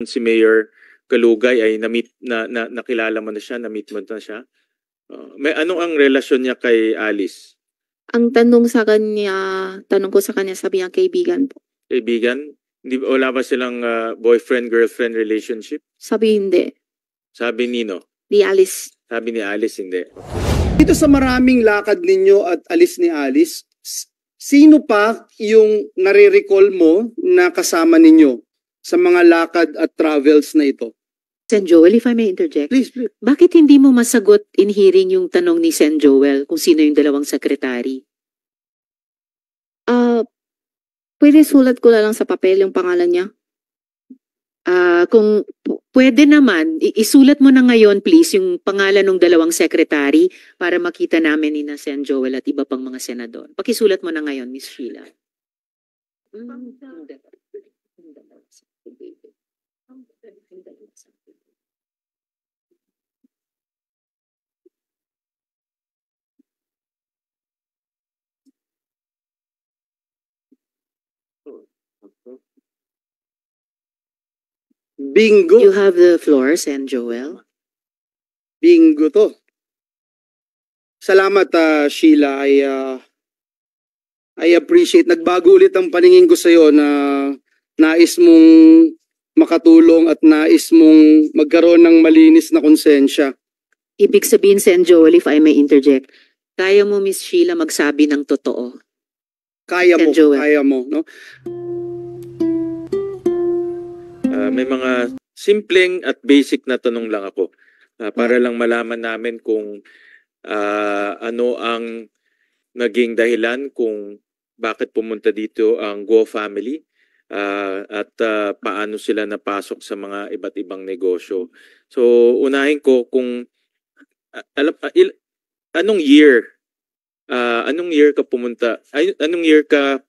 noon si Mayor Kalugay ay nakilala mo na siya, na-meet mo na siya. May anong ang relasyon niya kay Alice? Ang tanong ko sa kanya, sabi niya kaibigan po. Kaibigan? Wala ba silang boyfriend-girlfriend relationship? Sabi hindi. Sabi Nino? Di Alice. Sabi ni Alice hindi. Dito sa maraming lakad ninyo at alis ni Alice, sino pa yung nare-recall mo na kasama ninyo sa mga lakad at travels na ito? Sen Joel, if I may interject. Please. Bakit hindi mo masagot in hearing yung tanong ni Sen Joel kung sino yung dalawang sekretary? Pwede sulat ko lang sa papel yung pangalan niya. Kung pwede naman, isulat mo na ngayon please yung pangalan ng dalawang sekretary para makita namin ni na Sen Joel at iba pang mga senador. Pakisulat mo na ngayon, Miss Sheila. Bingo. You have the floor, Sen Joel. Bingo to. Salamat, Sheila. I appreciate. Nagbago ulit ang paningin ko sa'yo na nais mong makatulong at nais mong magkaroon ng malinis na konsensya. Ibig sabihin, Sen Joel, if I may interject, kaya mo, Miss Sheila, magsabi ng totoo. Kaya mo, Sen Joel. kaya mo, no? May mga simpleng at basic na tanong lang ako para lang malaman namin kung ano ang naging dahilan kung bakit pumunta dito ang Guo family at paano sila napasok sa mga iba't ibang negosyo. So unahin ko kung anong year ka pumunta, anong year ka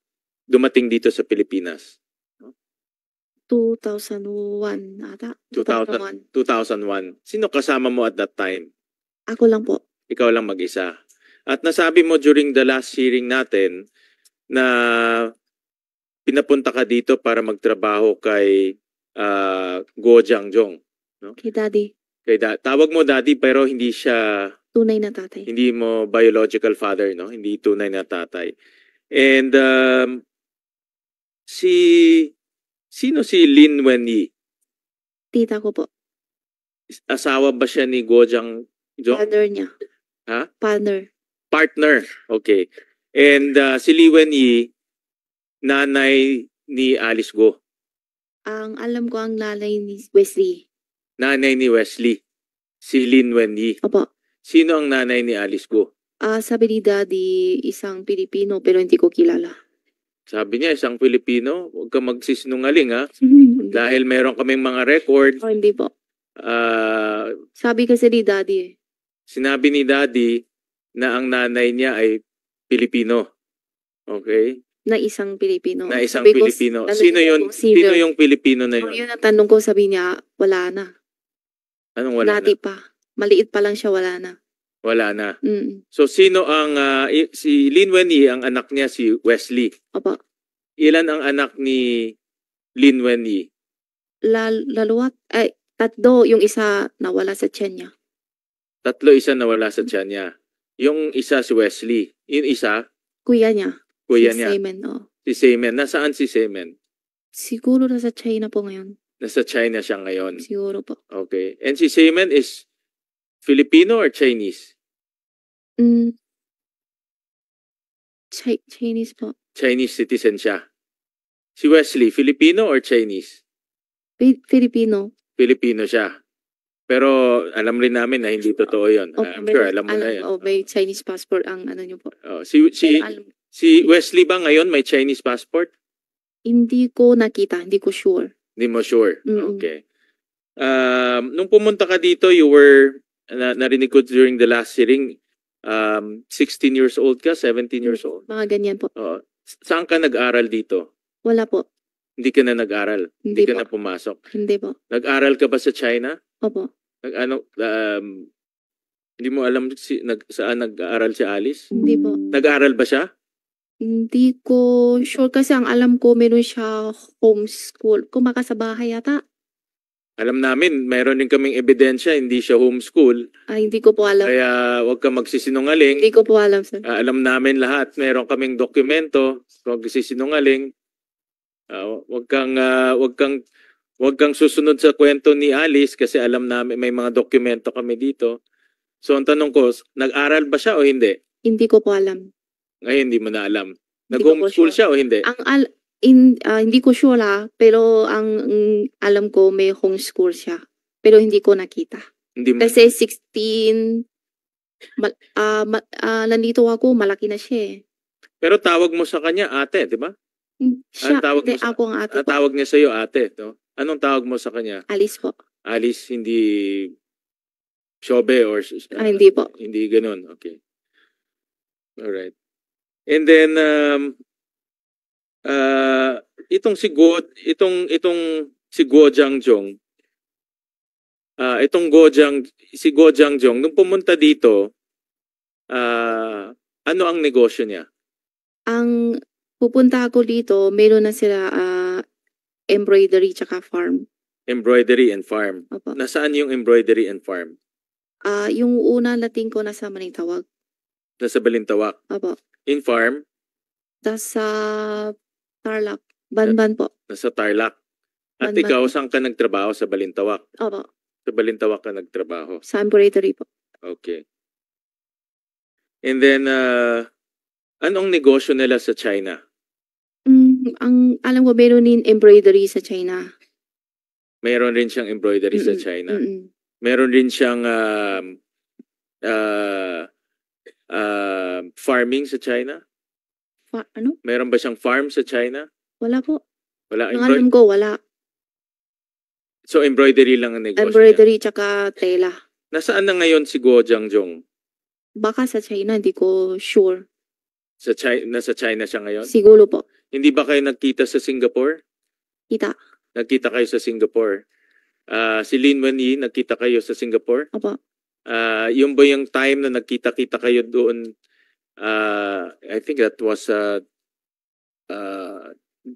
dumating dito sa Pilipinas? 2001 ata. 2001. Sino kasama mo at that time? Ako lang po. Ikaw lang mag-isa. At nasabi mo during the last hearing natin na pinapunta ka dito para magtrabaho kay Guo Jiangjong. No? Kay daddy. Tawag mo daddy pero hindi siya Tunay na tatay. hindi mo biological father, no? Hindi tunay na tatay. And sino si Lin Wenyi? Tita ko po. Asawa ba siya ni Guo Jiangjong? Partner niya. Ha? Partner. Okay. And si Li Wenyi, nanay ni Alice Guo. Ang alam ko ang nanay ni Wesley. Nanay ni Wesley. Si Lin Wenyi. Opo. Sino ang nanay ni Alice Guo? Sabi ni daddy, isang Pilipino pero hindi ko kilala. Sabi niya, isang Pilipino. Huwag ka magsisinungaling, ha? Dahil meron kaming mga record. Oh, hindi po. Sabi kasi ni daddy Sinabi ni daddy na ang nanay niya ay Pilipino. Okay? na isang Pilipino. Na isang Sabi ko, Pilipino. tanong Sino ko yun? kung Sino yung Pilipino na Kung yun? yun ang tanong ko, sabi niya, wala na. Anong wala Dati na? pa. Maliit pa lang siya, wala na. Wala na. Mm. So sino ang si Lin Wenyi, ang anak niya si Wesley. Opo. Ilan ang anak ni Lin Wenyi? Laluwat. Tatlo. Yung isa nawala sa tiyan niya. Tatlo, isa nawala sa tiyan niya. Yung isa si Wesley. Yung isa, Kuya niya. kuya Si niya. Simon, oh. Si Semen. Nasaan si Semen? Siguro nasa China po ngayon. Nasa China siya ngayon. Siguro po. Okay. And si Semen is Filipino or Chinese? Chinese po. Chinese citizen siya. Si Wesley, Filipino or Chinese? Filipino. Filipino siya. Pero alam rin namin na hindi totoo yun. I'm sure alam mo na yan. May Chinese passport ang ano niyo po. Oh, Pero si Wesley ba ngayon may Chinese passport? hindi ko nakita. Hindi ko sure. Hindi mo sure. Mm-mm. Okay. Nung pumunta ka dito, you were, narinig ko during the last hearing, 16 years old ka, 17 years old. Mga ganyan po. Oh, saan ka nag-aral dito? Wala po. Hindi ka na nag-aral? Hindi ka po. na pumasok? Hindi po. Nag-aral ka ba sa China? Opo. Hindi mo alam saan nag-aaral si Alice? Hindi po. Nag-aaral ba siya? Hindi ko sure kasi ang alam ko meron siya homeschool. Kumaka sa bahay yata. Alam namin, mayroon din kaming ebidensya, hindi siya homeschool. Hindi ko po alam. Kaya huwag kang magsisinungaling. Hindi ko po alam, sir. Alam namin lahat, meron kaming dokumento, huwag magsisinungaling. Huwag kang susunod sa kwento ni Alice kasi alam namin may mga dokumento kami dito. So ang tanong ko, nag-aral ba siya o hindi? Hindi ko po alam. Ngayon hindi mo na alam. Hindi ko po Nag-homeschool sure. siya o hindi? Hindi ko sure pero ang alam ko may homeschool siya. Pero hindi ko nakita. Hindi mo. Kasi 16, nandito ako, malaki na siya eh. Pero tawag mo sa kanya ate, di ba? Siya, tawag mo hindi, sa- ako ang ate po. Tawag niya sa iyo ate, no? Anong tawag mo sa kanya? Alice po. Alice, hindi Shobe or Hindi po. hindi ganun. Okay. All right. And then itong si Guo Jiangjong, si Guo Jiangjong nung pumunta dito, ano ang negosyo niya? Ang pupunta ako dito, meron na sila embroidery tsaka farm. Embroidery and farm. Opo. Nasaan yung embroidery and farm? Yung una nating ko nasa Manitawag. Nasa Balintawak. Opo. In farm, Nasa Tarlac. Banban po. nasa Tarlac. At Banban ikaw, po. saan ka nagtrabaho? Sa Balintawak. Opo. Sa Balintawak ka nagtrabaho. Sa embroidery po. Okay. And then, anong negosyo nila sa China? Ang alam ko meron din embroidery sa China. Mayroon rin siyang embroidery sa Mm-mm. China. Mm-mm. Meron rin siyang farming sa China? Ano? Meron ba siyang farm sa China? Wala po. Wala. Ang alam ko, wala. So, embroidery lang ang negosyo niya. Embroidery tsaka tela. Nasaan na ngayon si Guo Jiangjong? Baka sa China, hindi ko sure. Nasa China siya ngayon? Siguro po. Hindi ba kayo nagkita sa Singapore? Kita. Nagkita kayo sa Singapore. Si Lin Wenyi, nagkita kayo sa Singapore? Opo. Yung ba yung time na nagkita-kita kayo doon? I think that was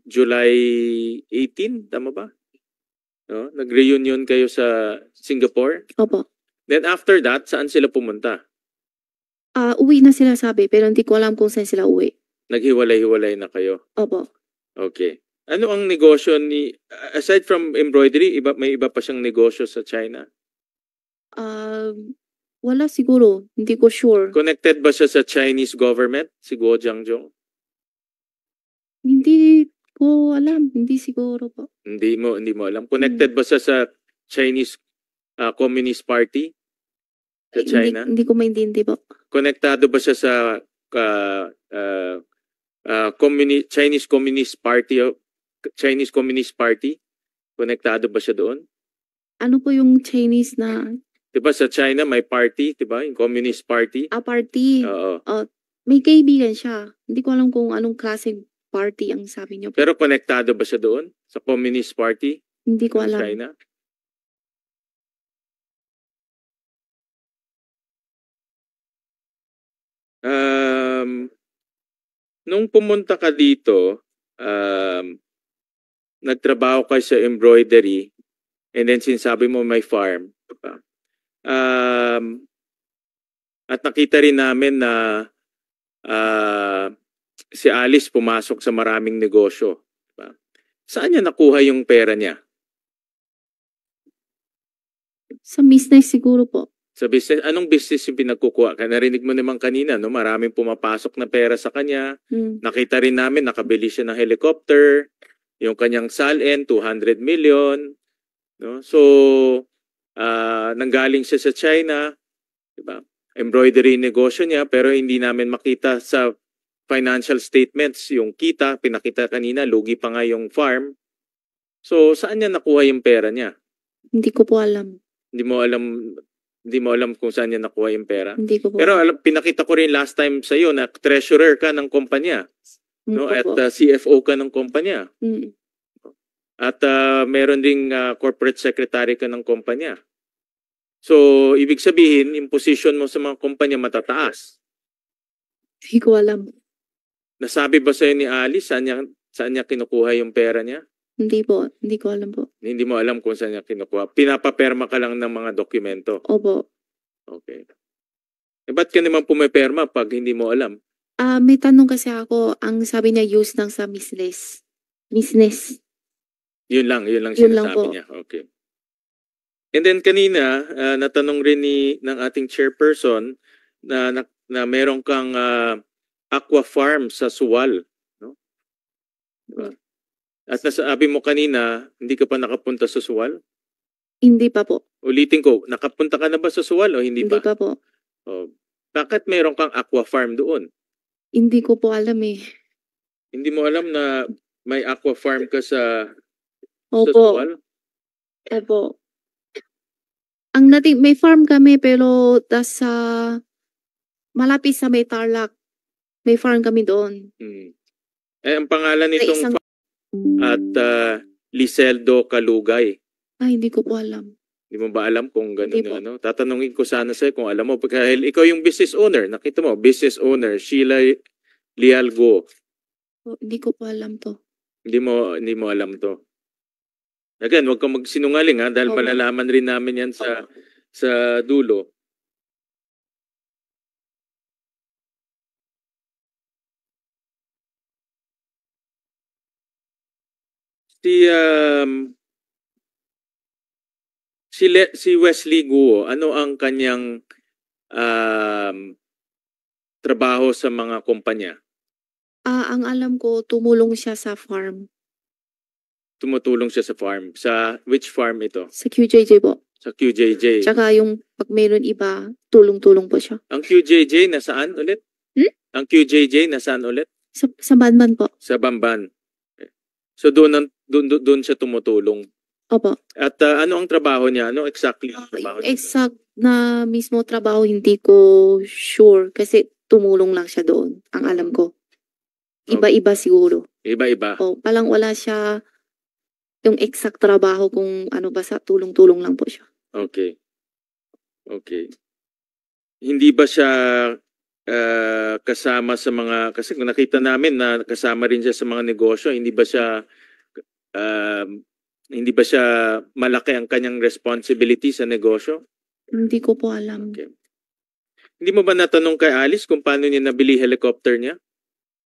July 18, tama ba? No? Nag-reunion kayo sa Singapore? Opo. Then after that, saan sila pumunta? Uwi na sila sabi, pero hindi ko alam kung saan sila uwi. Naghiwalay-hiwalay na kayo? Opo. Okay. Ano ang negosyo aside from embroidery, may iba pa siyang negosyo sa China? Wala siguro. Hindi ko sure. Connected ba siya sa Chinese government, si Guo Jiangjong? Hindi ko alam. Hindi siguro po. Hindi mo alam. Connected ba siya sa Chinese Communist Party sa China? Hindi ko maintindihan po. Konektado ba siya sa Chinese Communist Party? Chinese Communist Party? Konektado ba siya doon? Ano po yung Chinese na 'Di ba sa China may party, 'di ba? Yung Communist Party. party? Oo. May kaibigan siya. Hindi ko alam kung anong klaseng party ang sabi niyo po. Pero konektado ba siya doon sa Communist Party Hindi ko ng alam. China? Nung pumunta ka dito, nagtrabaho ka sa embroidery and then sinasabi mo may farm. Diba? At nakita rin namin na si Alice pumasok sa maraming negosyo. Diba? Saan niya nakuha yung pera niya? Sa business siguro po. Sa business, anong business yung pinagkukuha? Narinig mo naman kanina, no? Maraming pumapasok na pera sa kanya. Nakita rin namin, nakabili siya ng helicopter. Yung kanyang salin, 200 million. No? So, nanggaling siya sa China. Diba? Embroidery negosyo niya, pero hindi namin makita sa financial statements. Yung kita, pinakita kanina, lugi pa nga yung farm. So, saan niya nakuha yung pera niya? Hindi ko po alam. Hindi mo alam kung saan niya nakuha yung pera. Hindi ko po Pero alam. pinakita ko rin last time sa iyo na treasurer ka ng kumpanya, no? Hindi At ko po. CFO ka ng kumpanya. Mm. At meron ding corporate secretary ka ng kumpanya. So, ibig sabihin, yung position mo sa mga kumpanya matataas. Hindi ko alam. Nasabi ba sa ni Alice saan niya kinukuha yung pera niya? Hindi po. Hindi ko alam po. Hindi mo alam kung saan niya kinukuha. Pinapaperma ka lang ng mga dokumento. Opo. Okay. Eh, ba't ka naman pumiperma pag hindi mo alam? May tanong kasi ako. Ang sabi niya use lang sa business. Business. Yun lang Yun lang sinasabi po. niya. Okay. And then kanina, natanong rin ng ating chairperson na meron kang aqua farm sa Suwal. No? Diba? At nasabi mo kanina, hindi ka pa nakapunta sa Suwal? Hindi pa po. Ulitin ko, nakapunta ka na ba sa Suwal o hindi Hindi pa? pa po. Oh. Bakit meron kang aqua farm doon? Hindi ko po alam eh. Hindi mo alam na may aqua farm ka sa Opo. Suwal? Opo. May farm kami pero sa malapit sa may Tarlac. May farm kami doon. Hmm. Eh, ang pangalan Sa nitong isang... at Liseldo Kalugay. hindi ko po alam. Hindi mo ba alam kung gano'n Hindi po. ano? Tatanungin ko sana sa'yo kung alam mo. Dahil ikaw yung business owner. Nakita mo, business owner, Sheila Lialgo. Hindi ko po alam to. Hindi mo alam to. Again, huwag kang magsinungaling ha, dahil Opo. malalaman rin namin yan sa dulo. Si Wesley Guo, ano ang kanyang trabaho sa mga kumpanya? Ang alam ko, tumulong siya sa farm. Tumutulong siya sa farm. Sa which farm ito? Sa QJJ po. Sa QJJ. Tsaka yung pag mayroon iba, tulong-tulong po siya. Ang QJJ nasaan ulit? Ang QJJ nasaan ulit? Sa Badman po. Sa Bamban. So doon siya tumutulong. Opo. At ano ang trabaho niya? Ano exactly ang trabaho niya? Exact na mismo trabaho, hindi ko sure. Kasi tumulong lang siya doon. Ang alam ko. Iba-iba siguro. Iba-iba. Palang wala siya yung exact trabaho kung ano basta tulong-tulong lang po siya. Okay. Hindi ba siya kasama sa mga, kasi kung nakita namin na kasama rin siya sa mga negosyo, hindi ba siya malaki ang kanyang responsibility sa negosyo? Hindi ko po alam. Okay. Hindi mo ba natanong kay Alice kung paano niya nabili helicopter niya?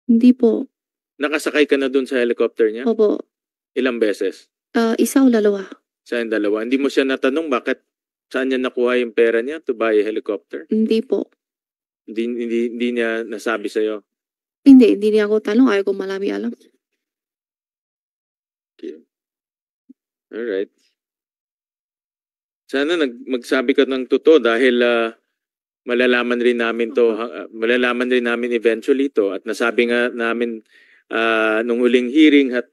Hindi po. Nakasakay ka na dun sa helicopter niya? Opo. Ilang beses? Isa o dalawa. Sa dalawa. Hindi mo siya natanong bakit saan niya nakuha yung pera niya to buy a helicopter? Hindi po. Hindi niya nasabi sa'yo? Hindi niya ako tanong. Ayaw ko malami alam. Okay. Alright. Sana magsabi ka ng totoo dahil malalaman rin namin to, malalaman rin namin eventually to at nasabi nga namin nung huling hearing at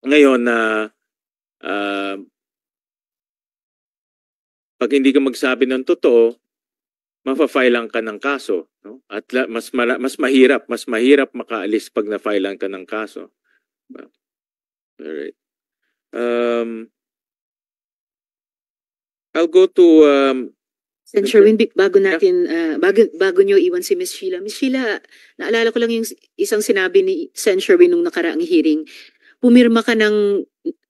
ngayon na pag hindi ka magsabi ng totoo, mafa-filean ka ng kaso, no? At mas mahirap makaalis pag na-filean ka ng kaso. Alright. I'll go to Sen. Sherwin, bago natin, bago nyo iwan si Miss Sheila. Miss Sheila, naalala ko lang yung isang sinabi ni Sen. Sherwin nung nakaraang hearing. Pumirma ka ng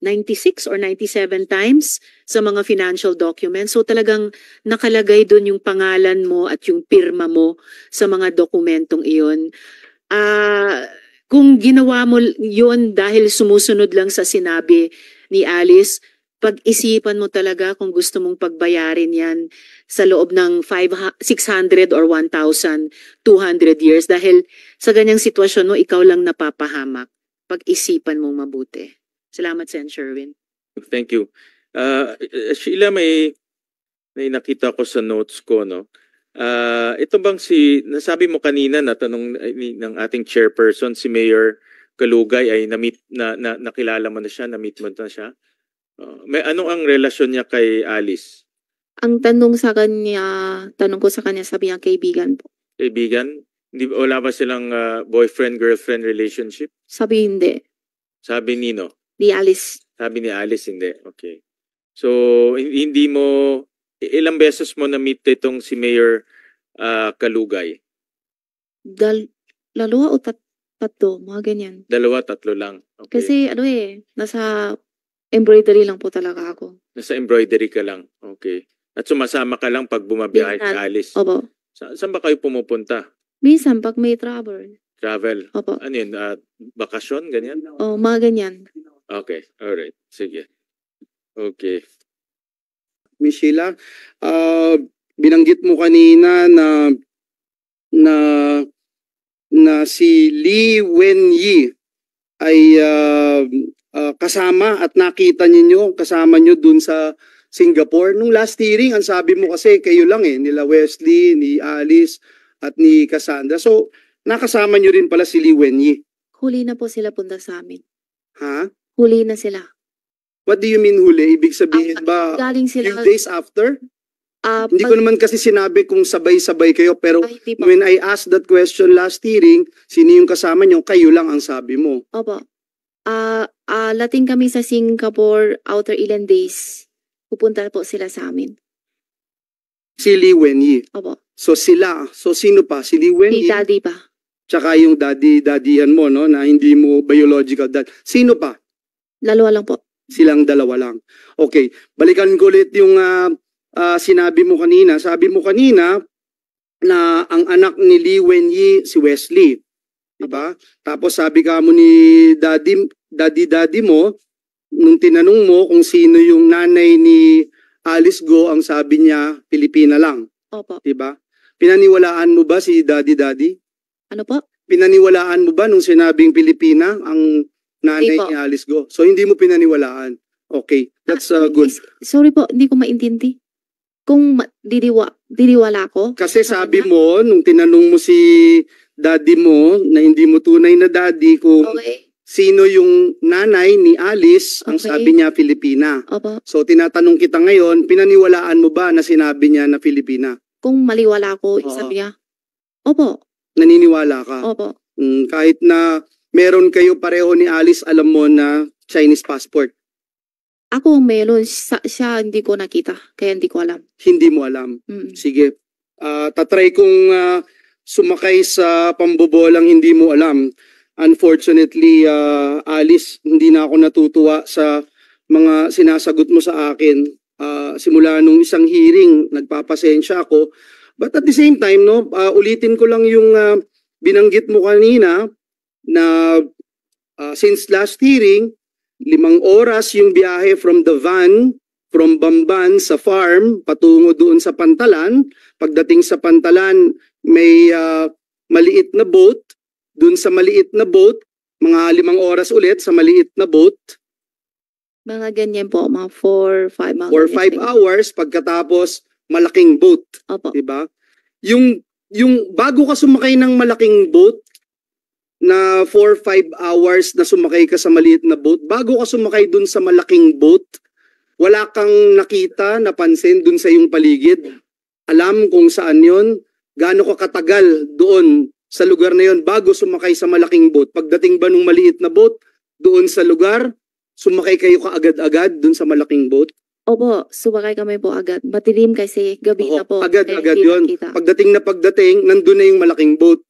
96 or 97 times sa mga financial documents. So talagang nakalagay doon yung pangalan mo at yung pirma mo sa mga dokumentong iyon. Kung ginawa mo yun dahil sumusunod lang sa sinabi ni Alice, pag-isipan mo talaga kung gusto mong pagbayarin yan sa loob ng 600 or 1,200 years dahil sa ganyang sitwasyon mo, ikaw lang napapahamak. Pag-isipan mong mabuti. Salamat, Sen. Sherwin. Thank you. Sheila, may nakita ko sa notes ko, no? Ito bang nasabi mo kanina na tanong ng ating chairperson, si Mayor Kalugay ay nakilala mo na siya, na-meet mo na siya? Ano ang relasyon niya kay Alice? Ang tanong ko sa kanya, sabi niya kaibigan po. Kaibigan? Wala ba silang boyfriend-girlfriend relationship? Sabi hindi. Sabi Nino? Di Alice. Sabi ni Alice, hindi. Okay. So, hindi mo, ilang beses mo na-meet itong si Mayor Kalugay? Dalawa o tatlo, mga ganyan. 2, 3 lang. Okay. Kasi nasa embroidery lang po talaga ako. Nasa embroidery ka lang. Okay. At sumasama ka lang pag bumabiyahe si Minsan. Alice. Opo. Saan ba kayo pumupunta? Minsan, pag may travel. Travel? Opo. Ano yun? Bakasyon? Ganyan? O, mga ganyan. Okay. Alright. Sige. Okay. Miss Sheila, binanggit mo kanina na si Lee Wenyi ay kasama at nakita kasama nyo dun sa Singapore. Nung last hearing, ang sabi mo kasi kayo lang nila Wesley, ni Alice, at ni Cassandra. So, nakasama nyo rin pala si Lee Wenyi. Huli na po sila punta sa amin. Ha? Huli na sila. What do you mean huli? Ibig sabihin ba, Galing few sila. days after? Hindi Pag- ko naman kasi sinabi kung sabay-sabay kayo, pero Ay, di po. when I asked that question last hearing, sino yung kasama nyo, kayo lang ang sabi mo. Opo. Lating kami sa Singapore outer ilan days. Pupunta po sila sa amin. Si Lee Wenyi. Opo. So sila, so sino pa? Si Lee Si Wenyi, daddy pa. tsaka yung daddy-daddyhan mo, no, na hindi mo biological dad. Sino pa? Dalawa lang po. Silang dalawa lang. Okay, balikan ko ulit yung sinabi mo kanina. Sabi mo kanina na ang anak ni Lee Wenyi si Wesley. Diba? Tapos sabi ka mo ni daddy mo, nung tinanong mo kung sino yung nanay ni Alice Go, ang sabi niya, Pilipina lang. Opo. Diba? Pinaniwalaan mo ba si daddy? Ano po? Pinaniwalaan mo ba nung sinabing Pilipina ang nanay Hindi po. ni Alice Go? So hindi mo pinaniwalaan. Okay, that's good. Sorry po, hindi ko maintindi. Kung diriwala ko. Kasi sa sabi kanya? mo, nung tinanong mo si daddy mo, na hindi mo tunay na daddy, kung Okay. sino yung nanay ni Alice, ang Okay. sabi niya Filipina. Opo. So tinatanong kita ngayon, pinaniwalaan mo ba na sinabi niya na Filipina? Kung maliwala ko, Oo. sabi niya. Opo. Naniniwala ka? Opo. Kahit na meron kayo pareho ni Alice, alam mo na Chinese passport. Ako ang meron. Siya hindi ko nakita. Kaya hindi ko alam. Hindi mo alam. Mm. Sige. Tatry kong sumakay sa pambobolang hindi mo alam. Unfortunately, Alice, hindi na ako natutuwa sa mga sinasagot mo sa akin. Simula nung isang hearing, nagpapasensya ako. But at the same time, no, ulitin ko lang yung binanggit mo kanina na since last hearing, 5 oras yung biyahe from the van, from Bamban sa farm, patungo doon sa Pantalan. Pagdating sa Pantalan, may maliit na boat. Doon sa maliit na boat, mga 5 oras ulit sa maliit na boat. Mga ganyan po. Mga 4, 5 mga For ganyan. 5 hours, pagkatapos malaking boat. Opo. Diba? Yung bago ka sumakay ng malaking boat, na 4-5 hours na sumakay ka sa maliit na boat, bago ka sumakay dun sa malaking boat, wala kang nakita, napansin dun sa iyong paligid. Alam kung saan yon, gaano ka katagal doon sa lugar na yon bago sumakay sa malaking boat. Pagdating ba nung maliit na boat, doon sa lugar, sumakay kayo kaagad-agad dun sa malaking boat? Opo, sumakay kami po agad. Matilim kasi gabi na po. Agad-agad Kaya yon. hindi nakita. Pagdating, nandun na yung malaking boat.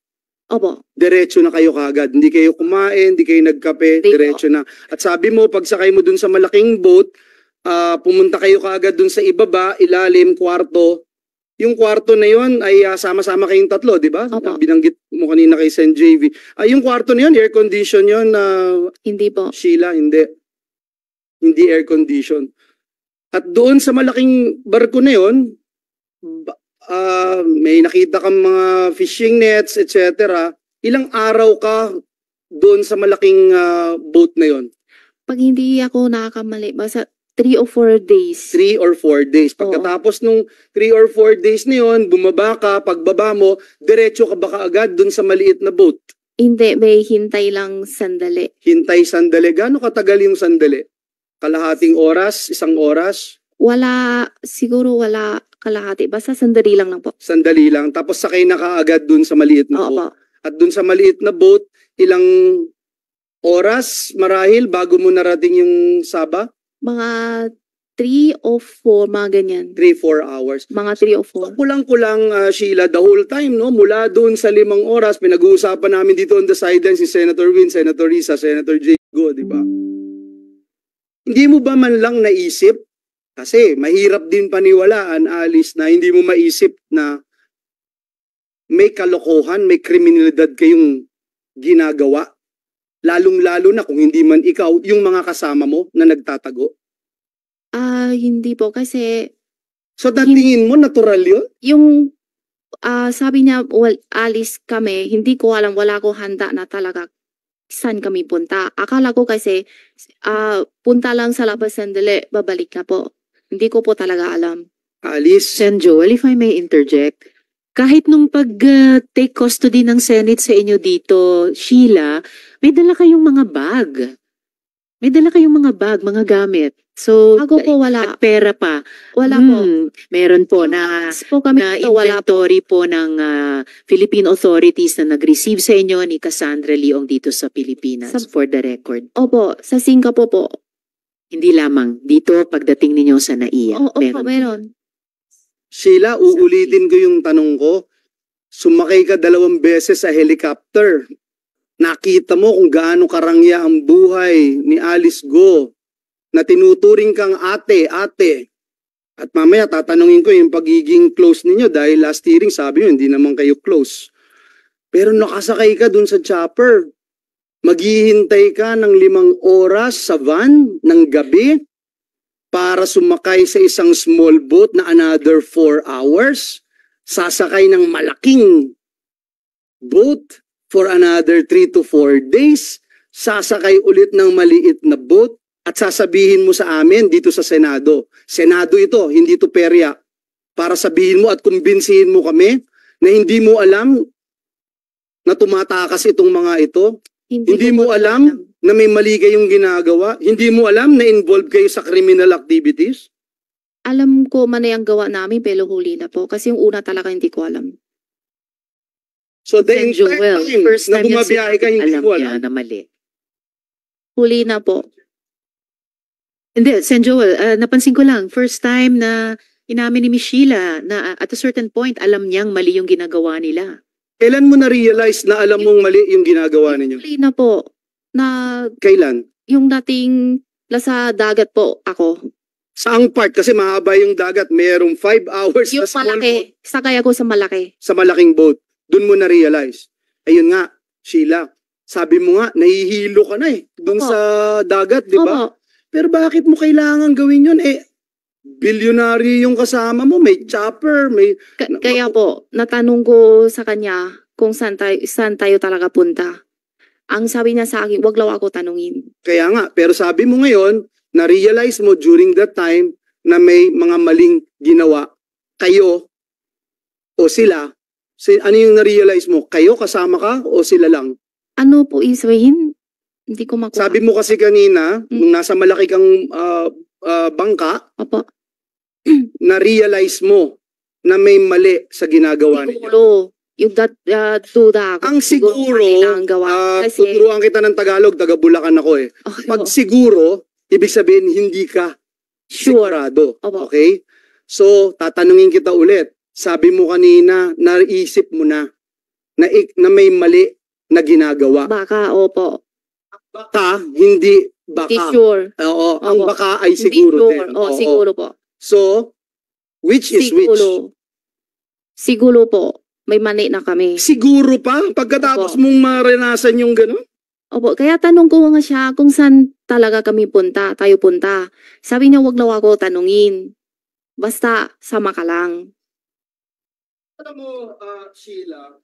Opo. Diretso na kayo kaagad. Hindi kayo kumain, hindi kayo nagkape, Hindi diretso na. At sabi mo, pag sakay mo dun sa malaking boat, pumunta kayo kaagad dun sa ibaba, ilalim, kwarto. Yung kwarto na yon ay sama-sama kayong tatlo, di ba? Opo. Binanggit mo kanina kay Sen JV. Yung kwarto na yon, air condition yon, Hindi po. Sheila, hindi. Hindi air condition. At doon sa malaking barko na yon, may nakita kang mga fishing nets, etc. Ilang araw ka doon sa malaking boat na yon? Pag hindi ako nakakamali, basta 3 or 4 days. 3 or 4 days. Pagkatapos nung 3 or 4 days na yon, bumaba ka, pagbaba mo, diretso ka ba kaagad doon sa maliit na boat? Hindi, may hintay lang sandali. Hintay sandali. Gaano katagal yung sandali? Kalahating oras? Isang oras? Siguro wala kalahati. Basta sandali lang po. Sandali lang. Tapos sakay na kaagad doon sa maliit na Oo boat. po. At doon sa maliit na boat, ilang oras marahil bago mo narating yung Sabah? Mga 3 o 4, mga ganyan. 3-4 hours. Mga 3 o 4. Kulang-kulang, Sheila, the whole time, no? Mula doon sa 5 oras, pinag-uusapan namin dito on the sidelines si Senator Win, Senator Risa, Senator Jago, di ba? Hindi mo ba man lang naisip? Kasi mahirap din paniwalaan, Alice, na hindi mo maisip na may kalokohan, may kriminalidad kayong ginagawa. Lalong-lalo na kung hindi man ikaw, yung mga kasama mo na nagtatago. Hindi po kasi So, tingin mo, natural yun? yung sabi niya, well, alis kami, hindi ko alam, wala ko handa na talaga saan kami punta. Akala ko kasi punta lang sa labas sandali, babalik na po. Hindi ko po talaga alam. Alice, Sen Joel, if I may interject, kahit nung pag-take custody ng Senate sa inyo dito, Sheila, may dala kayong mga bag. May dala kayong mga bag, mga gamit. So, Ako po wala. at pera pa. Wala po. Meron po na Po kami dito, wala po. inventory po ng Philippine authorities na nag-receive sa inyo ni Cassandra Leong dito sa Pilipinas, Sa- for the record. Opo, sa Singapore po. Hindi lamang dito pagdating ninyo sa NAIA. Opo, meron. Sheila, uulitin ko yung tanong ko. Sumakay ka 2 beses sa helicopter. Nakita mo kung gaano karangya ang buhay ni Alice Go na tinuturing kang ate. At mamaya tatanungin ko yung pagiging close ninyo dahil last hearing sabi nyo hindi naman kayo close. Pero nakasakay ka dun sa chopper. Maghihintay ka ng 5 oras sa van ng gabi para sumakay sa isang small boat na another 4 hours. Sasakay ng malaking boat for another 3 to 4 days. Sasakay ulit ng maliit na boat at sasabihin mo sa amin dito sa Senado. Senado ito, hindi to perya. Para sabihin mo at kumbinsihin mo kami na hindi mo alam na tumatakas itong mga ito. Hindi ko mo po alam na may mali kayong ginagawa. Hindi mo alam na involved kayo sa criminal activities. Alam ko man na yung gawa namin, pero huli na po. Kasi yung una talaga hindi ko alam. So the Sen entire Joel, time first na time yan bumabiyahe ka, hindi alam mo niya alam. na mali. Huli na po. Hindi, Sen Joel, napansin ko lang, first time na inamin ni Miss Sheila na at a certain point, alam niyang mali yung ginagawa nila. Kailan mo na-realize na alam mong mali yung ginagawa ninyo? Huli na po. Na Kailan? yung dating nasa dagat po ako. Saang part? Kasi mahaba yung dagat. Mayroong 5 hours Yung na small boat malaki. Sakay ako sa malaki. sa malaking boat. Doon mo na-realize. Ayun nga, Sheila. Sabi mo nga, nahihilo ka na doon Opo. sa dagat, di ba? Opo. Pero bakit mo kailangan gawin yun? Bilyonaryo yung kasama mo. May chopper, may... Kaya po, natanong ko sa kanya kung saan tayo talaga punta. Ang sabi niya sa akin, wag lang ako tanungin. Kaya nga, pero sabi mo ngayon, na-realize mo during that time na may mga maling ginawa. Kayo o sila. Ano yung na-realize mo? Kayo kasama ka o sila lang? Ano po isabihin? Hindi ko makuha. Sabi mo kasi kanina, nung nasa malaki kang bangka, Opo. na-realize mo na may mali sa ginagawa ninyo. Siguro, yung duda ako. Ang siguro, kailangan gawa. Kasi, tuturuan kita ng Tagalog, taga Bulacan ako okay, Pag po. siguro, ibig sabihin hindi ka Sure. sigurado. Opo. Okay? So, tatanungin kita ulit. Sabi mo kanina, naisip mo na may mali na ginagawa. Baka, opo. Baka, hindi baka. Hindi sure. Oo, ang Opo. baka ay Hindi siguro sure. din. O, Oo. siguro po. So, which is which? Siguro. Siguro po. May mani na kami. Siguro pa? Pagkatapos Opo. mong maranasan yung gano'n? Opo, kaya tanong ko nga siya kung saan talaga kami punta, tayo punta. Sabi niya, wag na ako tanungin. Basta, sama ka lang. Alam mo, Sheila,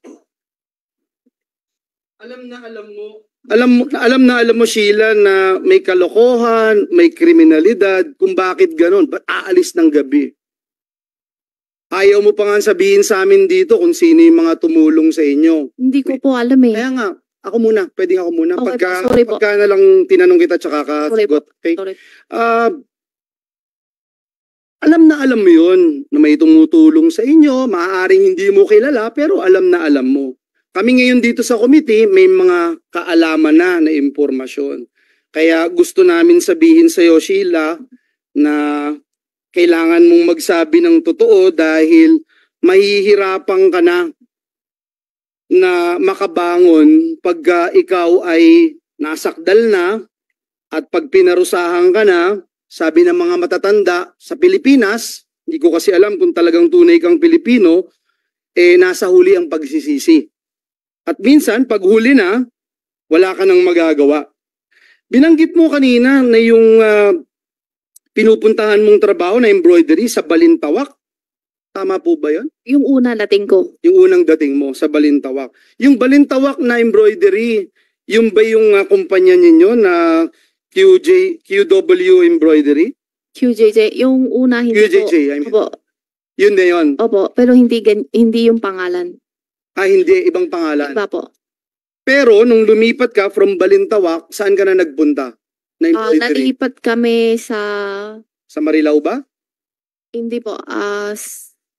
alam mo, Sheila, na may kalokohan, may kriminalidad, kung bakit ganon, ba't aalis ng gabi? Ayaw mo pa nga sabihin sa amin dito kung sino yung mga tumulong sa inyo. Hindi ko po alam eh. Kaya nga, ako muna, pwedeng ako muna. Okay po, sorry po. Pagka na lang tinanong kita tsaka kasagot. Okay? Sorry. Alam mo yun na may tumutulong sa inyo, maaaring hindi mo kilala, pero alam na alam mo. Kami ngayon dito sa committee, may mga kaalaman na impormasyon. Kaya gusto namin sabihin sa iyo, Sheila, na kailangan mong magsabi ng totoo dahil mahihirapan ka na makabangon pagka ikaw ay nasakdal na at pag pinarusahan ka na, sabi ng mga matatanda sa Pilipinas, hindi ko kasi alam kung talagang tunay kang Pilipino, nasa huli ang pagsisisi. At minsan, pag huli na, wala ka nang magagawa. Binanggit mo kanina na yung pinupuntahan mong trabaho na embroidery sa Balintawak. Tama po ba yun? Yung una dating ko. Yung unang dating mo sa Balintawak. Yung Balintawak na embroidery, yung ba yung kumpanya ninyo na QW Embroidery? QJJ. Yung una hindi QJJ, ko. I mean. Opo. Yun na yun. Opo. Pero hindi yung pangalan. Hindi, ibang pangalan. Iba po. Pero nung lumipat ka from Balintawak, saan ka na nagpunta? Na embroidery? Nalipat kami sa... Sa Marilao ba? Hindi po.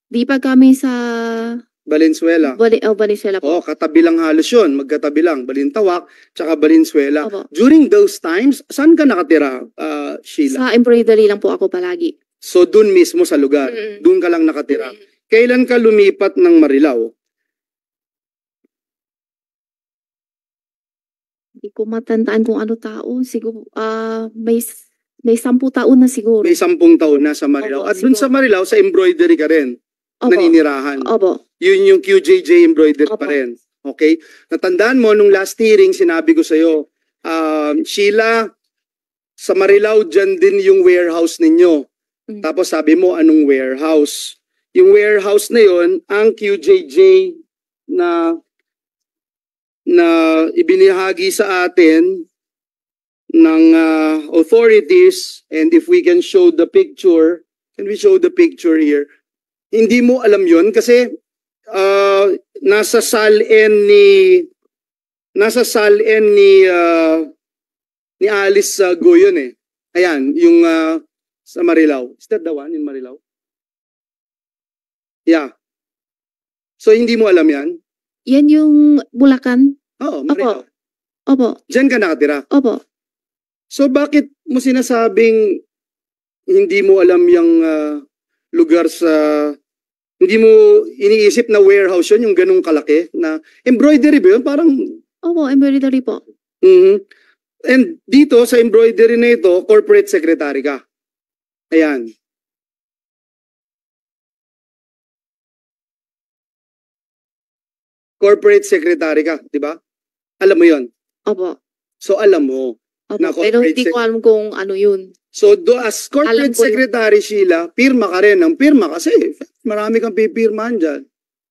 Di pa kami sa... Valenzuela. Valenzuela po. Oo, katabi lang halos yun. Magkatabi lang. Balintawak, tsaka Valenzuela. Opo. During those times, saan ka nakatira, Sheila? Sa embroidery lang po ako palagi. So, dun mismo sa lugar. Mm-mm. Dun ka lang nakatira. Mm. Kailan ka lumipat ng Marilao? Hindi ko matandaan kung ano tao. Siguro, may 10 taon na siguro. May 10 taon na sa Marilao. Opo, At dun siguro. sa Marilao, sa embroidery ka rin. Opo. Naninirahan. Opo. Yun yung QJJ embroidery pa Opo. rin. Okay? Natandaan mo, nung last hearing, sinabi ko sa'yo, Sheila, sa Marilao, dyan din yung warehouse ninyo. Mm. Tapos sabi mo, anong warehouse? Yung warehouse na yon, ang QJJ na ibinahagi sa atin ng authorities, and if we can show the picture, can we show the picture here? Hindi mo alam yon kasi nasa SALN ni Alice Go yun eh. Ayan, yung sa Marilao. Is that the one in Marilao? Yeah. So hindi mo alam yan? Yan yung Bulacan. Oo, Marilao. Opo. Diyan ka nakatira. Opo. So bakit mo sinasabing hindi mo alam yung lugar sa... Hindi mo iniisip na warehouse yun, yung ganung kalaki na embroidery ba yun? Parang... Opo, embroidery po. And dito sa embroidery na ito, corporate secretary ka. Ayan. Corporate secretary ka, di ba? Alam mo yon. Opo. So alam mo. Opo. Na Pero corporate hindi ko alam kung ano yun. So as corporate Alam ko yun. secretary, Sheila, pirma ka rin ng pirma kasi marami kang pipirmahan dyan.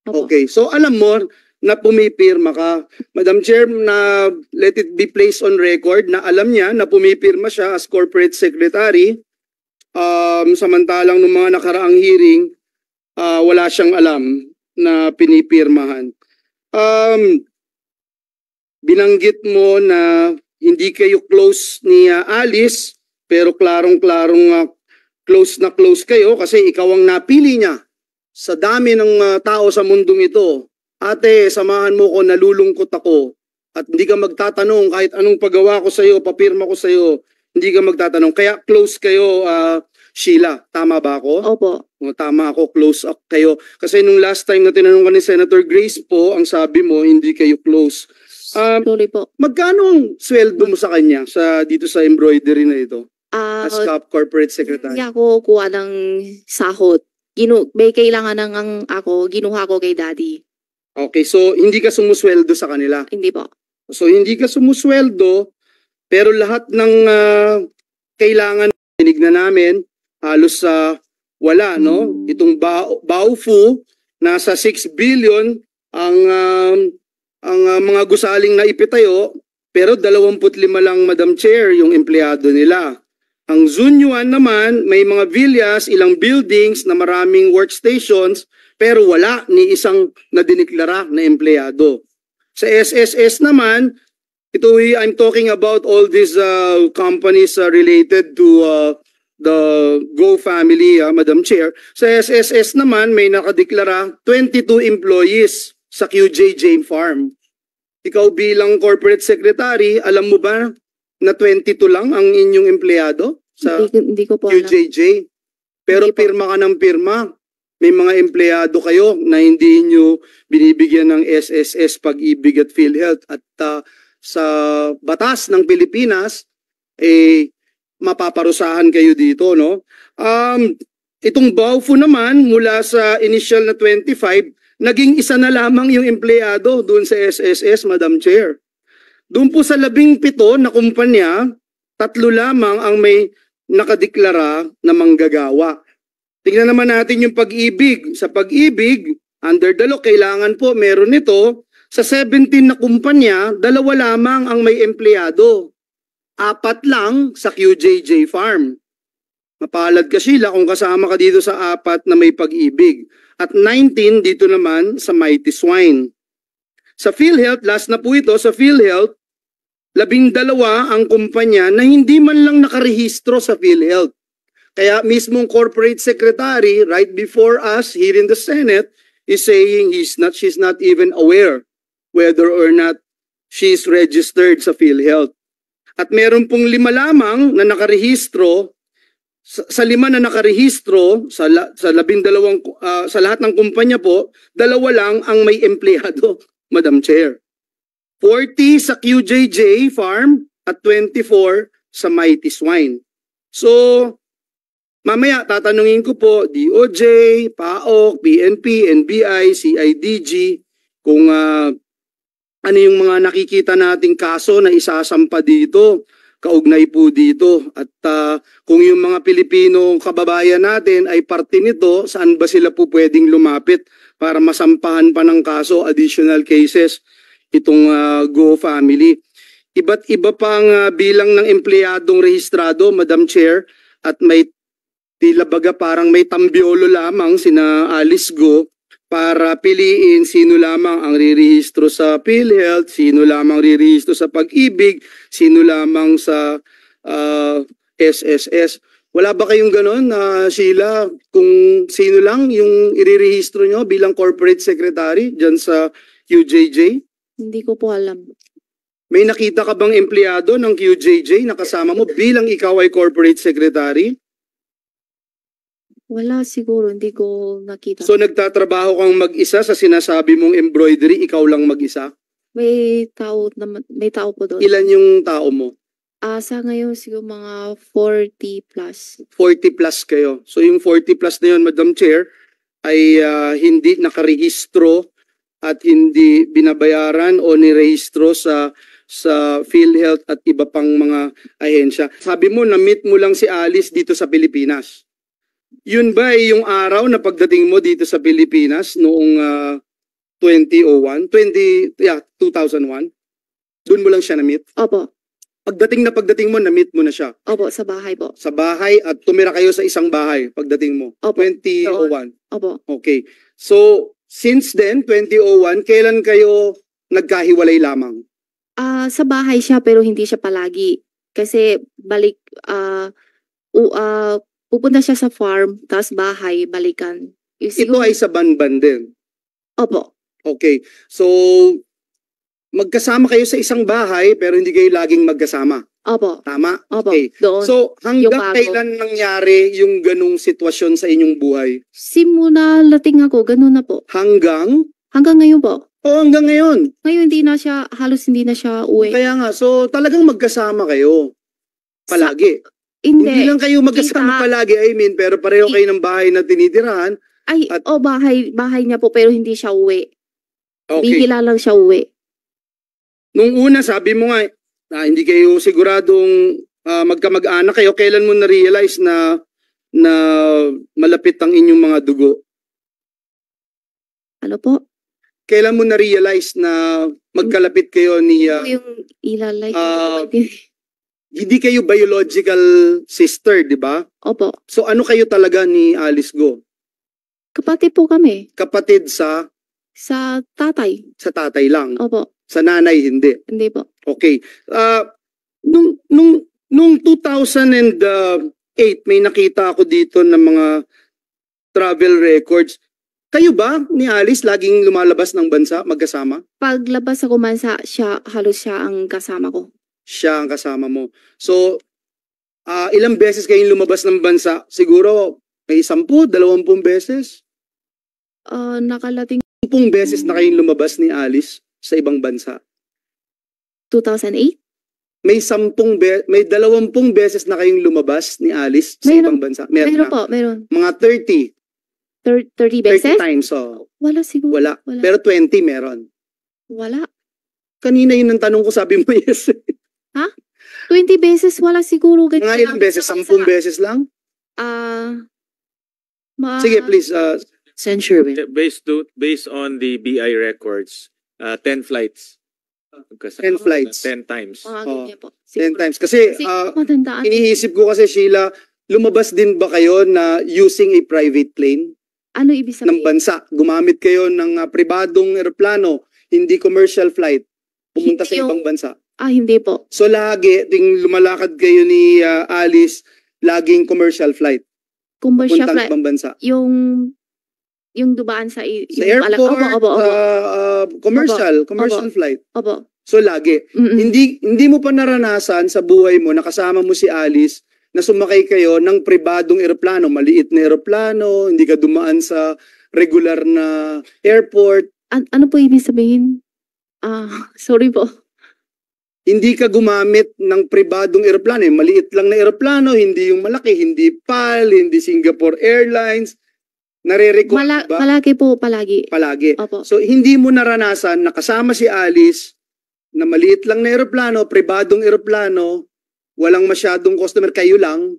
Opo. Okay, so alam mo na pumipirma ka. Madam Chair, na let it be placed on record na alam niya na pumipirma siya as corporate secretary. Samantalang nung mga nakaraang hearing, wala siyang alam na pinipirmahan. Binanggit mo na hindi kayo close ni Alice, pero klarong-klarong close na close kayo kasi ikaw ang napili niya sa dami ng tao sa mundong ito. Ate, samahan mo ko, nalulungkot ako. At hindi ka magtatanong kahit anong paggawa ko sa'yo, papirma ko sa'yo, hindi ka magtatanong. Kaya close kayo, Sheila. Tama ba ako? Opo. Tama ako, close up kayo. Kasi nung last time na tinanong ka ni Senator Grace po, ang sabi mo, hindi kayo close. Sorry po. Magkano ang sweldo mo sa kanya dito sa embroidery na ito? As corporate secretary. Hindi ako kuha ng sahod. May kailangan ginuha ko kay daddy. Okay, so hindi ka sumusweldo sa kanila. Hindi po. So hindi ka sumusweldo, pero lahat ng kailangan dinig na namin, halos wala, no? Itong Baofu, nasa 6 billion ang mga gusaling na ipitayo, pero 25 lang, Madam Chair, yung empleyado nila. Ang Zunyuan naman, may mga villas, ilang buildings na maraming workstations, pero wala ni isang nadiniklara na empleyado. Sa SSS naman, I'm talking about all these companies related to the Go family, Madam Chair. Sa SSS naman, may nakadeklara 22 employees sa QJJ Farm. Ikaw bilang corporate secretary, alam mo ba na 22 lang ang inyong empleyado sa Hindi ko po alam. QJJ? Pero Hindi po. pirma ka ng pirma. May mga empleyado kayo na hindi nyo binibigyan ng SSS, Pag-ibig at PhilHealth. At sa batas ng Pilipinas, mapaparusahan kayo dito, no? Itong BAUFO naman, mula sa initial na 25, naging isa na lamang yung empleyado doon sa SSS, Madam Chair. Doon po sa 17 na kumpanya, 3 lamang ang may nakadeklara na manggagawa. Tingnan naman natin yung Pag-ibig. Sa Pag-ibig, under the law, kailangan po meron nito. Sa 17 na kumpanya, 2 lamang ang may empleyado. 4 lang sa QJJ Farm. Mapalad ka, Sheila, kung kasama ka dito sa 4 na may Pag-ibig. At 19 dito naman sa Mighty Swine. Sa PhilHealth, last na po ito, sa PhilHealth, 12 ang kumpanya na hindi man lang nakarehistro sa PhilHealth. Kaya mismong corporate secretary right before us here in the Senate is saying she's not even aware whether or not she's registered sa PhilHealth. At meron pong 5 lamang na nakarehistro. Sa 5 na nakarehistro sa 12 sa lahat ng kumpanya po, 2 lang ang may empleyado, Madam Chair. 40 sa QJJ Farm at 24 sa Mighty Swine. So, mamaya tatanungin ko po DOJ, PAOK, PNP, NBI, CIDG kung ano yung mga nakikita nating kaso na isasampa dito, kaugnay po dito. At kung yung mga Pilipino kababayan natin ay parte nito, saan ba sila po pwedeng lumapit para masampahan pa ng kaso, additional cases, itong Go Family. Iba't iba pang bilang ng empleyadong rehistrado, Madam Chair, at may tila baga parang may tambiolo lamang sina Alice Go para piliin sino lamang ang rirehistro sa PhilHealth, sino lamang rirehistro sa Pag-ibig, sino lamang sa SSS. Wala ba kayong ganon, Sheila, kung sino lang yung irirehistro nyo bilang corporate secretary dyan sa QJJ? Hindi ko po alam. May nakita ka bang empleyado ng QJJ na kasama mo bilang ikaw ay corporate secretary? Wala siguro, hindi ko nakita. So nagtatrabaho kang mag-isa sa sinasabi mong embroidery, ikaw lang mag-isa? May tao po doon. Ilan yung tao mo? Sa ngayon siguro mga 40 plus. 40 plus kayo. So yung 40 plus na yun, Madam Chair, ay hindi nakarehistro at hindi binabayaran o nirehistro sa PhilHealth at iba pang mga ahensya. Sabi mo, na-meet mo lang si Alice dito sa Pilipinas. Yun ba ay yung araw na pagdating mo dito sa Pilipinas noong 2001? 2001? Doon mo lang siya na-meet? Opo. Pagdating mo, na-meet mo na siya? Opo, sa bahay po. Sa bahay at tumira kayo sa isang bahay pagdating mo? Opo. 2001? Opo. Okay. So, since then, 2001, kailan kayo nagkahiwalay lamang? Sa bahay siya pero hindi siya palagi. Kasi pupunta siya sa farm, tapos bahay, balikan. Ito ay sa Banban din? Opo. Okay. So, magkasama kayo sa isang bahay pero hindi kayo laging magkasama? Opo. Tama? Opo. Okay. Doon. So, Yung hanggang bago. kailan nangyari yung ganung sitwasyon sa inyong buhay? Simula lating ako, ganun na po. Hanggang Ngayon po. hanggang ngayon. Ngayon halos hindi na siya uwi. Kaya nga, so talagang magkasama kayo palagi. Hindi Hindi. lang kayo magkasama Kita. palagi, pero pareho kayo ng bahay na tinitirahan. Ay, At- bahay niya po pero hindi siya uwi. Okay. Bihila lang siya uwi. Nung una, sabi mo nga, hindi kayo siguradong magkamag-anak kayo. Kailan mo na-realize na malapit ang inyong mga dugo? Ano po? Kailan mo na-realize na magkalapit kayo ni... Yung ilalay. hindi kayo biological sister, di ba? Opo. So ano kayo talaga ni Alice Go? Kapatid po kami. Kapatid sa Tatay. tatay lang. Opo. Sa nanay, hindi. Hindi po. Okay. Nung 2008, may nakita ako dito ng mga travel records. Kayo ba ni Alice laging lumalabas ng bansa magkasama? Paglabas ako halos siya ang kasama ko. Siya ang kasama mo. So, ilang beses kayong lumabas ng bansa? Siguro May 10, 20 beses? Nakalating 10 beses na kayong lumabas ni Alice sa ibang bansa. 2008? May 20 beses na kayong lumabas ni Alice sa Meron. ibang bansa. Meron Meron na. po, meron. Mga 30. 30 30 beses? times. Oh. Wala siguro. Wala. Wala. Pero 20 meron. Wala. Kanina yun ang tanong ko, sabi mo yes. 20 beses wala siguro. Mga ilang beses? 10 beses lang? Sige, please. Sen. Sherwin. Based on the BI records, 10 flights. 10 flights. 10 times. Mga Oh, ganyan po. 10 times. Kasi Kasi matandaan. iniisip ko kasi, Sheila, lumabas din ba kayo na using a private plane Ano ibig ng sabihin? bansa? Gumamit kayo ng pribadong eroplano, hindi commercial flight, pumunta sa Hindi ibang bansa. Hindi po. So lagi, ting lumalakad kayo ni Alice, laging commercial flight, Commercial puntang flight. ibang bansa. Yung dubaan sa Sa airport, commercial flight. Opo. So lagi. Mm-mm. Hindi mo pa naranasan sa buhay mo na kasama mo si Alice na sumakay kayo ng pribadong eroplano, maliit na eroplano, hindi ka dumaan sa regular na airport, Ano po ibig sabihin? Sorry po. hindi ka gumamit ng pribadong eroplano, maliit lang na eroplano, hindi yung malaki, hindi PAL, hindi Singapore Airlines. Nare-record ba? Palagi po, palagi. Palagi. Opo. So hindi mo naranasan na kasama si Alice na maliit lang na eroplano, pribadong eroplano, walang masyadong customer, kayo lang.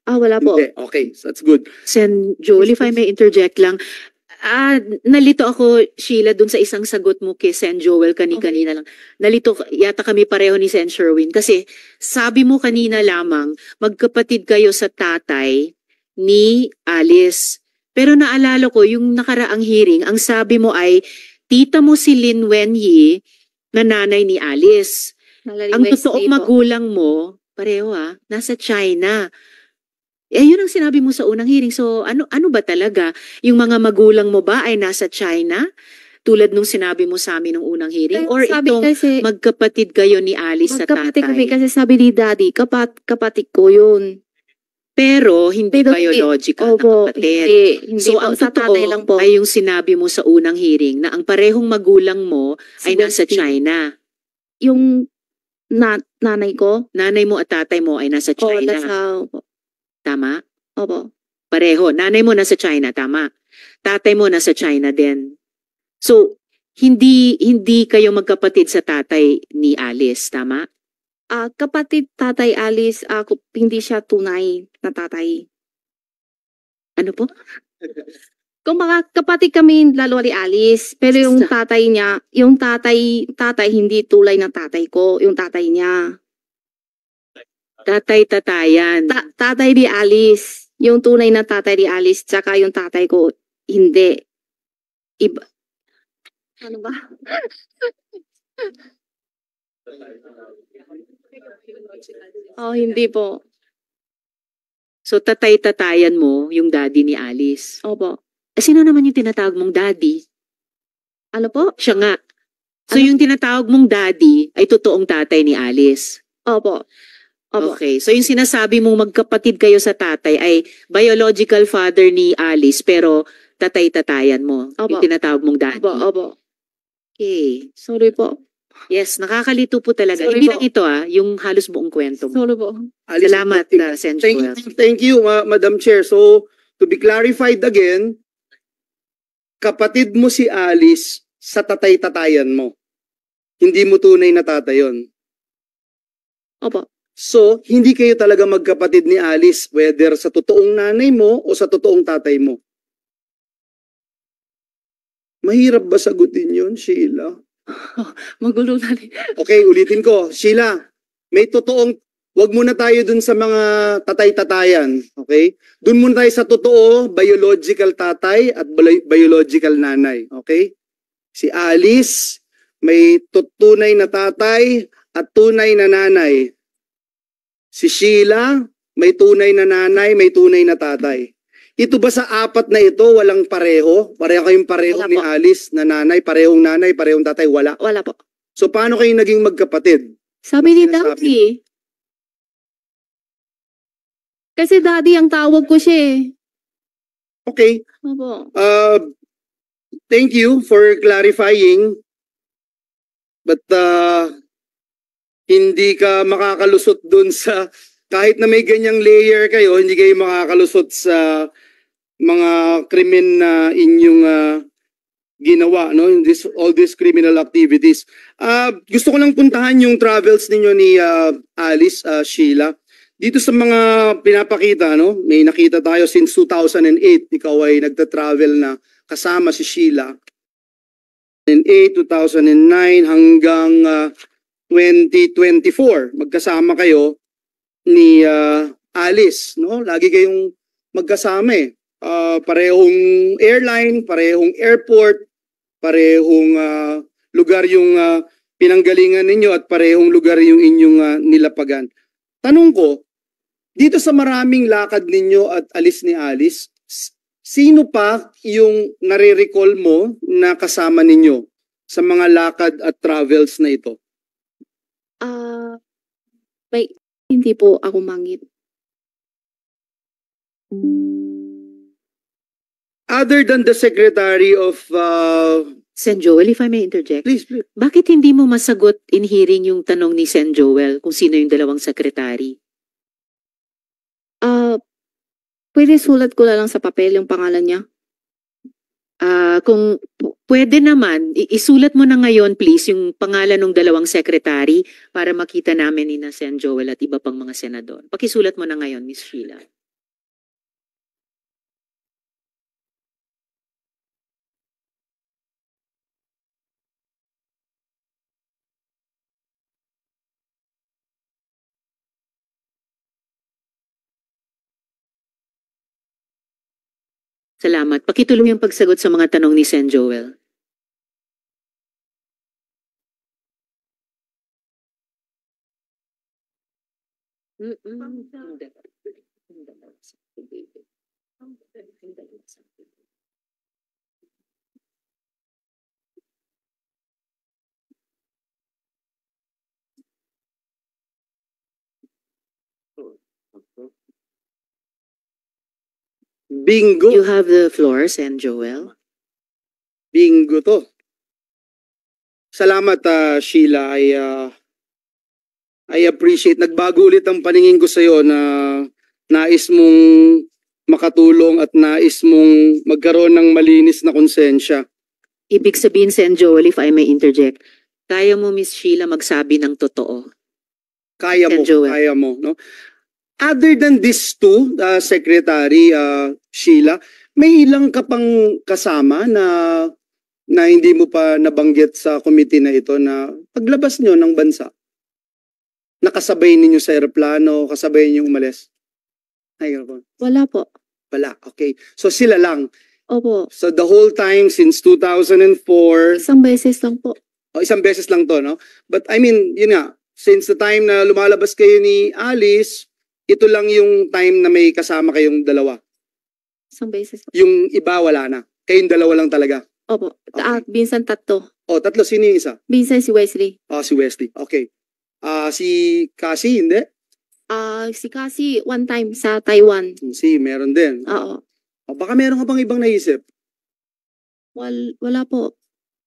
Wala po. Hindi. Okay, so that's good. Sen. Joel, if I may interject lang, nalito ako, Sheila, dun sa isang sagot mo kay Sen. Joel kanina lang. Nalito yata kami pareho ni Sen. Sherwin kasi sabi mo kanina lamang, magkapatid kayo sa tatay ni Alice. Pero naalala ko, yung nakaraang hearing, ang sabi mo ay, tita mo si Lin Wenyi na nanay ni Alice. Ang totoong magulang mo, pareho nasa China. Yun ang sinabi mo sa unang hearing. So, ano ba talaga? Yung mga magulang mo ba ay nasa China? Tulad nung sinabi mo sa amin nung unang hearing? Or itong magkapatid kayo ni Alice sa magkapatid kami tatay? kasi sabi ni Daddy, kapatid ko yun. Pero hindi Pero biological Opo, na kapatid. hindi So, po, ang sa tatay lang po. totoo ay yung sinabi mo sa unang hearing na ang parehong magulang mo ay Siguro nasa China. Yung nanay ko, Nanay mo at tatay mo ay nasa China. opo. Tama? Opo. Pareho. Nanay mo nasa China. Tama. Tatay mo nasa China din. So, hindi kayo magkapatid sa tatay ni Alice. Tama? Kapatid tatay Alice, hindi siya tunay na tatay. Ano po? Kung mga kapatid kami lalo ni Alice, pero yung tatay niya, yung tatay hindi tulay na tatay ko, yung tatay niya. Tatay-tatayan. Tatay ni Alice, yung tunay na tatay ni Alice, tsaka yung tatay ko, hindi. Iba. Ano ba? Hindi po. So, tatay-tatayan mo yung daddy ni Alice. Opo. Sino naman yung tinatawag mong daddy? Ano po? Siya nga. So, Ano? yung tinatawag mong daddy ay totoong tatay ni Alice. Opo. Opo. Okay. So, yung sinasabi mong magkapatid kayo sa tatay ay biological father ni Alice pero tatay-tatayan mo. Opo. Yung tinatawag mong daddy. Opo. Okay. Sorry po. Yes, nakakalito po talaga. Sorry Hindi po. lang ito yung halos buong kwento mo. Sorry po. Alice, Salamat, Sen. Joel. Thank you, Madam Chair. So, to be clarified again, kapatid mo si Alice sa tatay-tatayan mo. Hindi mo tunay na tatay yun. Opo. So, hindi kayo talaga magkapatid ni Alice, whether sa totoong nanay mo o sa totoong tatay mo. Mahirap ba sagutin yun, Sheila? Magulo na rin. Okay, ulitin ko. Sheila, may totoong, wag muna tayo dun sa mga tatay-tatayan. Okay? Dun muna tayo sa totoo, biological tatay at biological nanay. Okay? Si Alice, may tunay na tatay at tunay na nanay. Si Sheila, may tunay na nanay, may tunay na tatay. Ito ba sa apat na ito, walang pareho? Pareho kayong pareho Wala ni po. Alice na nanay, parehong tatay, wala. Wala po. So paano kayo naging magkapatid? Sabi ni Sinasabi. Daddy. Kasi Daddy ang tawag ko siya eh. Okay. Opo. Thank you for clarifying. But hindi ka makakalusot dun sa, kahit na may ganyang layer kayo, hindi kayo makakalusot sa mga krimen na inyong ginawa, no? All these criminal activities. Gusto ko lang puntahan yung travels ninyo ni Alice, Sheila. Dito sa mga pinapakita, no? May nakita tayo since 2008, ikaw ay nagta-travel na kasama si Sheila. 2008, 2009 hanggang 2024, magkasama kayo ni Alice, no? Lagi kayong magkasama eh. Parehong airline, parehong airport, parehong lugar yung pinanggalingan ninyo at parehong lugar yung inyong nilapagan. Tanong ko, dito sa maraming lakad ninyo at alis ni Alice, sino pa yung nare-recall mo na kasama ninyo sa mga lakad at travels na ito? Hindi po ako mangit. Other than the Secretary of... Sen Joel, if I may interject, please. bakit hindi mo masagot in hearing yung tanong ni Sen Joel kung sino yung dalawang sekretary? Pwede sulat ko na lang sa papel yung pangalan niya. Kung pwede naman, isulat mo na ngayon please yung pangalan ng dalawang sekretary para makita namin ni na Sen Joel at iba pang mga senador. Pakisulat mo na ngayon, Miss Sheila. Salamat. Pakituloy ang pagsagot sa mga tanong ni Sen Joel. Bingo. You have the floor, Sen Joel. Bingo to. Salamat, Sheila. I appreciate. Nagbago ulit ang paningin ko sa'yo na nais mong makatulong at nais mong magkaroon ng malinis na konsensya. Ibig sabihin, Sen Joel, if I may interject, kaya mo, Miss Sheila, magsabi ng totoo. Kaya mo, Sen Joel. kaya mo, no? Other than these two, Secretary Sheila, may ilang ka pang kasama na hindi mo pa nabanggit sa committee na ito na paglabas nyo ng bansa? Nakasabay ninyo sa aeroplano, kasabay ninyo umalis? Wala po. Wala, okay. So sila lang. Opo. So the whole time since 2004, Isang beses lang po. isang beses lang to, no? But I mean, yun nga, since the time na lumalabas kayo ni Alice, ito lang yung time na may kasama kayong dalawa. Isang beses po. Yung iba wala na. Kayong dalawa lang talaga. Opo. Okay. Minsan tatlo. O, tatlo. Sino yung isa? Minsan si Wesley. Si Wesley. Okay. Si Cassie, hindi? Si Cassie one time sa Taiwan. Si, meron din. Oo. Baka meron ka pang ibang naisip. Wala po.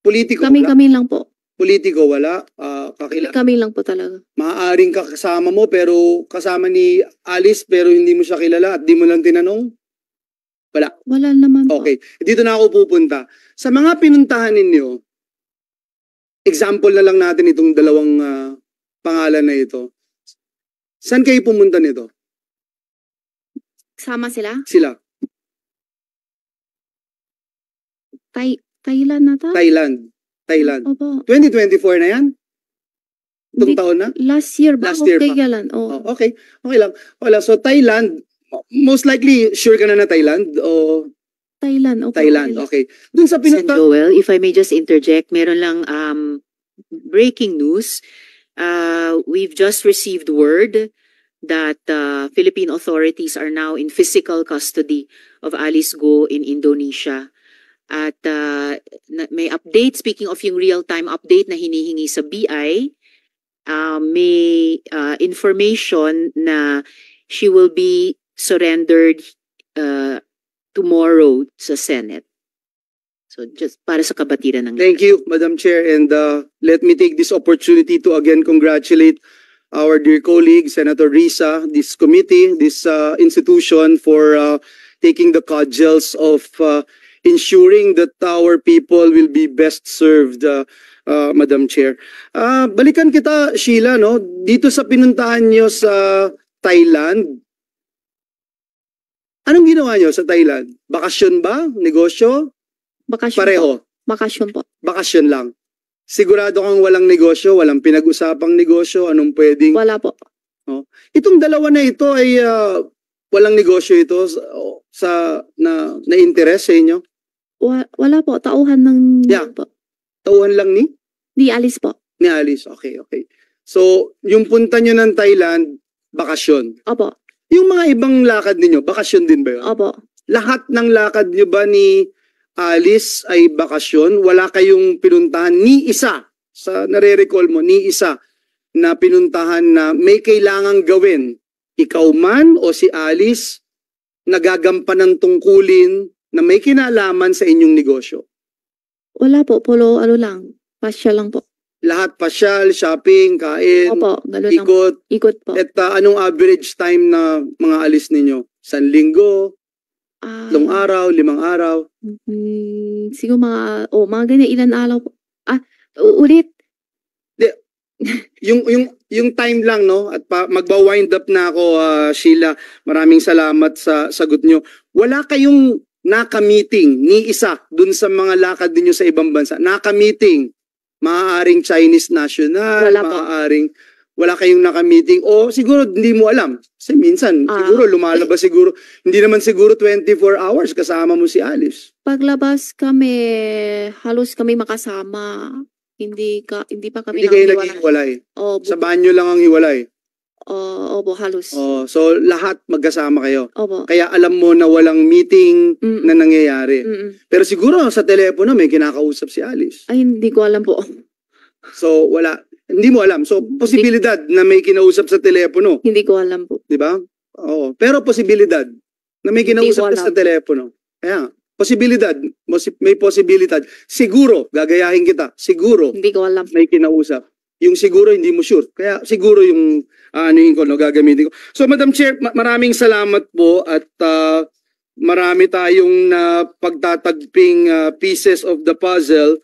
Politiko, wala. Kami lang po. Politiko, wala. Kami lang po talaga. Maaaring kasama mo pero kasama ni Alice pero hindi mo siya kilala at di mo lang tinanong? Wala. Wala naman po. Okay. Dito na ako pupunta. Sa mga pinuntahan ninyo, example na lang natin itong dalawang pangalan na ito. Saan kayo pumunta nito? Sama sila? Sila. Thailand na ta? Thailand. Opo. 2024 na yan? Itong Hindi- taon na? Last year ba? Last year pa. Thailand. Oh, okay. Okay lang. Wala. So Thailand, most likely sure ka na Thailand o Thailand. Opo. Thailand. Okay. Dun sa Sen pinunta... Joel, if I may just interject, meron lang breaking news. We've just received word that Philippine authorities are now in physical custody of Alice Go in Indonesia. At may update, speaking of yung real-time update na hinihingi sa BI, may information na she will be surrendered tomorrow sa Senate. So just para sa kabatiran ng Thank you, Madam Chair. And let me take this opportunity to again congratulate our dear colleague, Senator Risa, this committee, this institution for taking the cudgels of ensuring that our people will be best served, Madam Chair. Balikan kita, Sheila, no? Dito sa pinuntahan nyo sa Thailand, anong ginawa nyo sa Thailand? Bakasyon ba? Negosyo? Bakasyon Pareho. po. Bakasyon po. Bakasyon lang. Sigurado kang walang negosyo, walang pinag-usapang negosyo, anong pwedeng... Wala po. Itong dalawa na ito ay walang negosyo ito na interest sa inyo? Wala po. Tauhan ng... Yeah. Po. Tauhan lang ni Alice po. Alice. Okay. So, yung punta nyo ng Thailand, bakasyon. Opo. Yung mga ibang lakad ninyo, bakasyon din ba yun? Opo. Lahat ng lakad nyo ba ni Alice ay bakasyon? Wala kayong pinuntahan ni isa, sa nare-recall mo, ni isa na pinuntahan na may kailangang gawin? Ikaw man o si Alice, nagagampan ng tungkulin na may kinalaman sa inyong negosyo? Wala po. Polo, lang. Pasya lang po. Lahat pasyal, shopping, kain, Opo. Ganun lang. ikot. Ikot po. At anong average time na mga alis ninyo? 1 linggo, 3 araw, 5 araw? Siguro mga ganyan, ilan araw po. Ulit. Yung time lang, no? At magba-wind up na ako, Sheila. Maraming salamat sa sagot nyo. Wala kayong naka-meeting ni isa dun sa mga lakad ninyo sa ibang bansa? Naka-meeting? Maaaring Chinese national, Wala po. wala kayong naka-meeting, o siguro hindi mo alam. Kasi minsan, siguro lumalabas hindi naman siguro 24 hours kasama mo si Alice. Paglabas kami, halos kami makasama. Hindi pa kami Hindi kayo nang naghihiwalay. Opo. Sa banyo lang ang hiwalay. Opo, halos. So lahat magkasama kayo. Opo. Kaya alam mo na walang meeting na nangyayari. Pero siguro sa telepono may kinakausap si Alice. Ay, hindi ko alam po. So wala, hindi mo alam. So posibilidad na may kinausap sa telepono, Hindi ko alam po. 'di ba? Oo, pero posibilidad na may kinausap Hindi ko ka sa alam. telepono. Kaya posibilidad, may posibilidad. Siguro gagayahin kita. Siguro Hindi ko alam. may kinausap. Yung siguro hindi mo sure. Kaya siguro yung gagamitin ko. So Madam Chair, maraming salamat po at marami tayong pagtatagping pieces of the puzzle